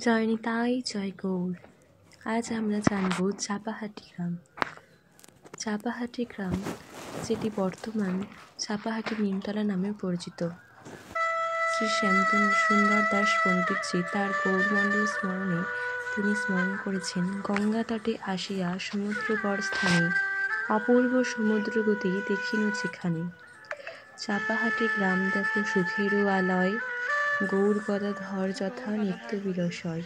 জয় নিতাই জয় গৌর। আজ আমরা জানব চাপাহাটি গ্রাম। চাপাহাটি গ্রাম, যেটি বর্তমান চাপাহাটি নিমতলা নামে পরিচিত। শ্রী শ্যামসুন্দর দাস পণ্ডিতজি তাঁর গৌরমণ্ডল স্মরণে তিনি স্মরণ করেছেন, গঙ্গা তটে আসিয়া সমুদ্রগড় স্থানে অপূর্ব সমুদ্রগতি দেখিনু যেখানে। চাপাহাটি গ্রাম দেখো সুখেরও আলয়, গৌর গদাধর যথা নিত্য বিরসয়।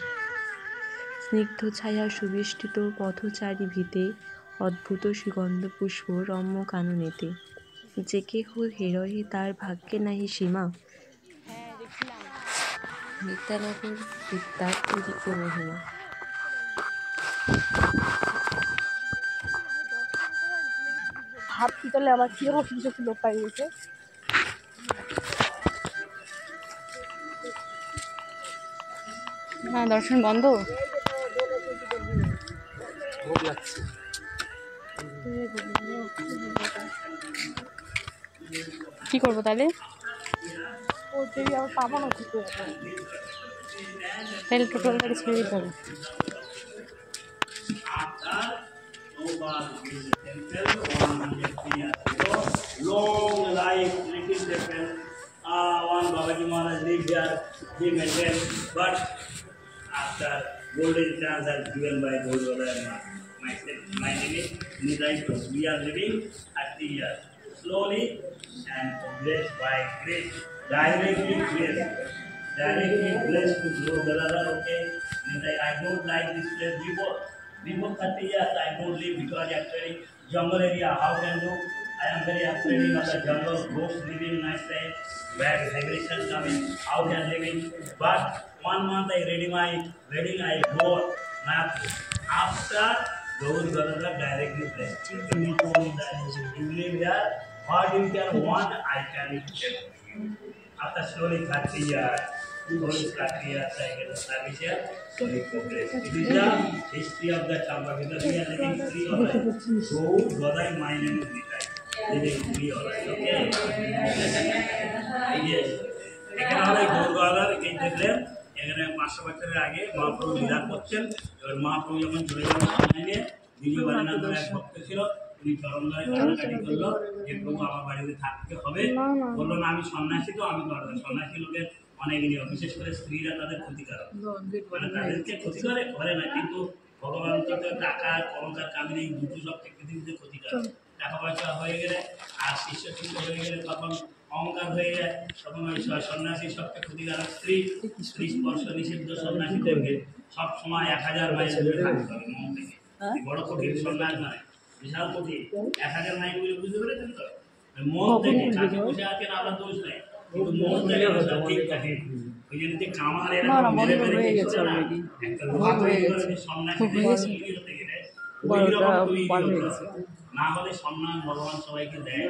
স্নিগ্ধ ছায়া সুবেষ্টিত পথচারী ভিতে, অদ্ভুত সুগন্ধ পুষ্প রম্য কাননেতে। যে কেহ হেরহে তার ভাগ্যে নাহি সীমা, নিত্যানগর বিদ্যার অধিক মহিমা। ভাবছি তাহলে আমার কিরকম কিছু লোক পাই গেছে। না, দর্শন বন্ধ। কি করবো তাহলে? তাহলে টোটালটাকে ছেড়ে দিতে হবে। Long life, little different. One Babaji Maharaj lived here, he maintained, but after golden chance as given by Golgoda and myself, my name is Nidai. We are living 30 years, slowly and blessed by grace, directly blessed to Golgoda. Okay, Nidai, I don't like this place before. Before 30 years, I don't live because actually jungle area, how can do? I am very afraid of the jungle, ghosts living nice time, bad vibration coming, how can living? But 1 month I ready my wedding, I go nothing. After Gaur Gadadhar directly blessed. He told me that you live here, what you can want, I can tell you. After slowly 30 years, slowly 30 years, I get established here, slowly progress. It is the history of the Champa, because we are living free of life. Gaur Gadadhar, my name is Nitai. Living free of life, okay? Yes. এখানে হলো গৌর গদাধর, এই দেখলেন এখানে 500 বছরের আগে মহাপ্রভু বিরাজ করছেন। এবার মহাপ্রভু যখন চলে যাবেন সামনে, দ্বিতীয় বারীনাথ নামে এক ভক্ত ছিল, উনি চরণ ধরে কান্নাকাটি করলো যে প্রভু আমার বাড়িতে থাকতে হবে। বললো না, আমি সন্ন্যাসী, তো আমি করবো। সন্ন্যাসী লোকের অনেক নিয়ম, বিশেষ করে স্ত্রীরা তাদের ক্ষতিকারক, মানে তাদেরকে ক্ষতি করে না, কিন্তু ভগবান তো টাকা কলঙ্কার কামিনী দুটো সব পৃথিবীতে ক্ষতিকারক। টাকা পয়সা হয়ে গেলে আর শিষ্য হয়ে গেলে তখন অহংকার হয়ে যায়, তখন ওই সন্ন্যাসী সবচেয়ে ক্ষতিকারক। স্ত্রী স্পর্শ নিষিদ্ধ, সন্ন্যাসীদেরকে সব সময় 1000 মাইল দূরে থাকতে হবে মন থেকে। বড় কঠিন সন্ন্যাস নয়, বিশাল কঠিন। 1000 মাইল বলে বুঝতে পেরেছেন তো? মন থেকে কাছে বসে আছেন, আপনার দোষ নেই, কিন্তু মন থেকে ঠিক থাকে। ওই জন্য যে কামার এরকম মেরে মেরে গেছে না, একটা লোহা তৈরি করে সন্ন্যাসী হতে গেলে ওই রকম তৈরি হতে হবে, না হলে সম্মান ভগবান সবাইকে দেয়।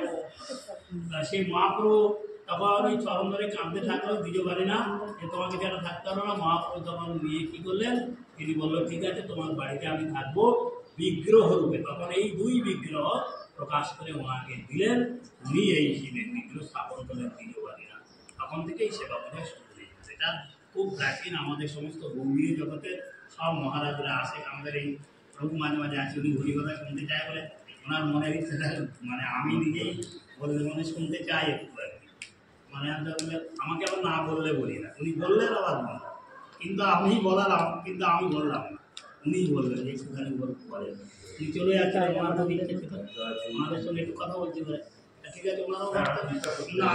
সেই মহাপ্রভু তখন ওই চরণ ধরে কাঁদতে থাকলো, দ্বিতীয় বাড়ি না যে তোমাকে যেন থাকতে হবে না। মহাপ্রভু তখন নিয়ে কি করলেন, তিনি বললো ঠিক আছে, তোমার বাড়িতে আমি থাকবো বিগ্রহ রূপে। তখন এই 2 বিগ্রহ প্রকাশ করে ওনাকে দিলেন, উনি এই শিবের বিগ্রহ স্থাপন করলেন দ্বিতীয় বাড়ি না। তখন থেকেই সেবা পূজা শুরু হয়ে গেছে। এটা খুব প্রাচীন, আমাদের সমস্ত গৌরীয় জগতে সব মহারাজরা আসে, আমাদের এই প্রভু মাঝে মাঝে আছে, উনি হরিকথা শুনতে চায় বলে ওনার মনের ইচ্ছেটা, মানে আমি নিজেই বলতে মনে শুনতে চাই একটু আর কি, মানে আমাকে আবার না বললে বলি না, উনি বললেন আবার বলেন, কিন্তু আমি বলালাম, কিন্তু আমি বললাম না, উনি বললেন যে একটুখানি বলেন। উনি চলে যাচ্ছেন, ওনার তো ইচ্ছে ছিল ওনাদের সঙ্গে একটু কথা বলতে পারে, ঠিক আছে ওনারাও না।